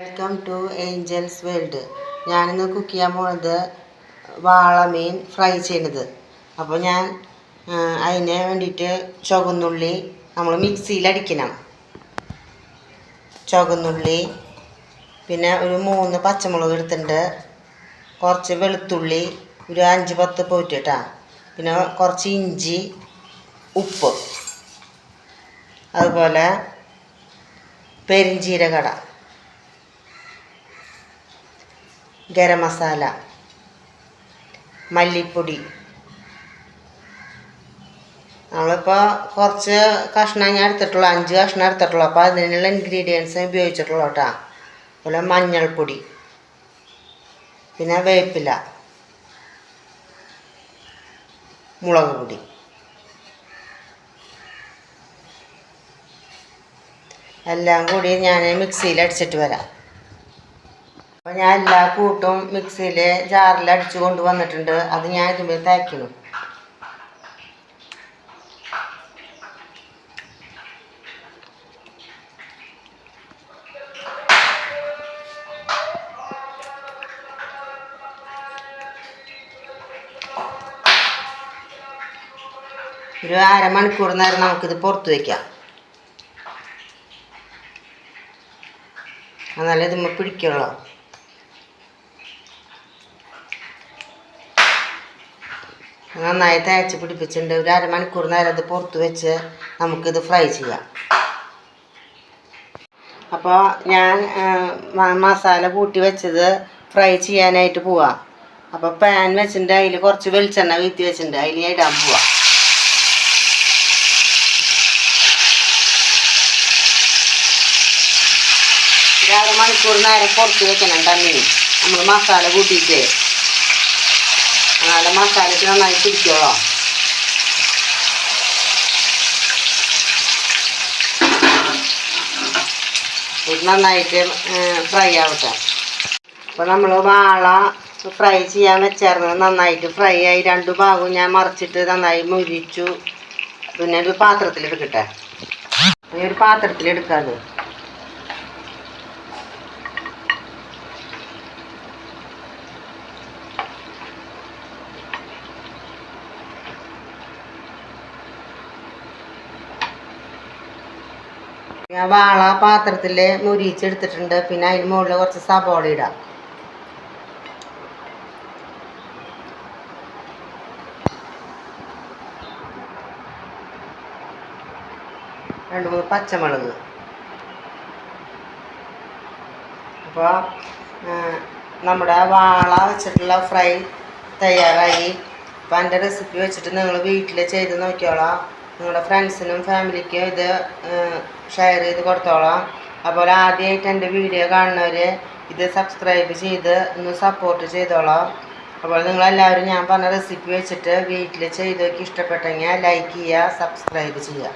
Welcome to Angel's world. ഞാനിന്ന് cook ചെയ്യാൻ പോകുന്നത് വാളമീൻ ഫ്രൈ ചെയ്യുന്നത്. അപ്പോൾ ഞാൻ അതിന് വേണ്ടിയിട്ട് ചുവന്നുള്ളി നമ്മൾ മിക്സിയിൽ അടിക്കണം. ചുവന്നുള്ളി, പിന്നെ ഒരു 3 പച്ചമുളക് എടുത്തിട്ടുണ്ട്, കുറച്ച് വെളുത്തുള്ളി, ഒരു 5-10 പോയിട്ട് കേട്ടോ, പിന്നെ കുറച്ച് ഇഞ്ചി, ഉപ്പ്, അതുപോലെ പെരിഞ്ചീരകട, ഗരം മസാല, മല്ലിപ്പൊടി. നമ്മളിപ്പോൾ കുറച്ച് കഷ്ണം ഞാൻ എടുത്തിട്ടുള്ളൂ, 5 കഷ്ണം എടുത്തിട്ടുള്ളൂ. അപ്പോൾ അതിനുള്ള ഇൻഗ്രീഡിയൻസ് ഉപയോഗിച്ചിട്ടുള്ളൂ കേട്ടോ. അതുപോലെ മഞ്ഞൾപ്പൊടി, പിന്നെ വേപ്പില, മുളക് പൊടി. എല്ലാം കൂടി ഞാൻ മിക്സിയിൽ അടിച്ചിട്ട് വരാം. അപ്പോൾ ഞാൻ എല്ലാ കൂട്ടും മിക്സിയിൽ ജാറിൽ അടിച്ചു കൊണ്ടുവന്നിട്ടുണ്ട്. അത് ഞാൻ ഇതുമ്പോൾ തേക്കണം. ഒരു അരമണിക്കൂർ നേരം നമുക്കിത് പുറത്ത് വയ്ക്കാം. എന്നാലേ ഇതുമ്മ പിടിക്കുള്ളൂ. നന്നായി തേച്ച് പിടിപ്പിച്ചിട്ടുണ്ട്. ഒരു അരമണിക്കൂർ നേരം ഇത് പുറത്ത് വെച്ച് നമുക്കിത് ഫ്രൈ ചെയ്യാം. അപ്പോൾ ഞാൻ മസാല കൂട്ടി വെച്ചത് ഫ്രൈ ചെയ്യാനായിട്ട് പോവാം. അപ്പോൾ പാൻ വെച്ചിട്ടുണ്ട്, അതിൽ കുറച്ച് വെളിച്ചെണ്ണ വീത്തി വെച്ചിട്ടുണ്ട്, അതിൽ ഞാൻ ഇടാൻ പോവാം. ഒരു അരമണിക്കൂർ നേരം പുറത്ത് വെക്കണം തണ്ണി. നമ്മൾ മസാല കൂട്ടിയിട്ട് നല്ല മസാലയ്ക്ക് നന്നായി പിടിക്കോളോ. ഇത് നന്നായിട്ട് ഫ്രൈ ആവട്ടെ. അപ്പോൾ നമ്മൾ വാള ഫ്രൈ ചെയ്യാൻ വെച്ചായിരുന്നത് നന്നായിട്ട് ഫ്രൈ ആയി. 2 ഭാഗവും ഞാൻ മറിച്ചിട്ട് നന്നായി മുരിച്ചു. പിന്നെ ഒരു പാത്രത്തിലെടുക്കട്ടെ. ഒരു പാത്രത്തിലെടുക്കാതെ ഞാൻ വാള പാത്രത്തിൽ മുരിച്ചെടുത്തിട്ടുണ്ട്. പിന്നെ അതിന് മുകളിൽ കുറച്ച് സബോള ഇടാം. രണ്ട് 3 പച്ചമുളക്. അപ്പോൾ നമ്മുടെ വാള വെച്ചിട്ടുള്ള ഫ്രൈ തയ്യാറായി. അപ്പോൾ എൻ്റെ റെസിപ്പി വെച്ചിട്ട് നിങ്ങൾ വീട്ടിൽ ചെയ്ത് നോക്കിയോളാം. നിങ്ങളുടെ ഫ്രണ്ട്സിനും ഫാമിലിക്കും ഇത് ഷെയർ ചെയ്ത് കൊടുത്തോളാം. അതുപോലെ ആദ്യമായിട്ട് എൻ്റെ വീഡിയോ കാണുന്നവർ ഇത് സബ്സ്ക്രൈബ് ചെയ്ത് ഒന്ന് സപ്പോർട്ട് ചെയ്തോളാം. അപ്പോൾ നിങ്ങളെല്ലാവരും ഞാൻ പറഞ്ഞ റെസിപ്പി വെച്ചിട്ട് വീട്ടിൽ ചെയ്ത് നോക്കി ഇഷ്ടപ്പെട്ടെങ്കിൽ ലൈക്ക് ചെയ്യുക, സബ്സ്ക്രൈബ് ചെയ്യുക.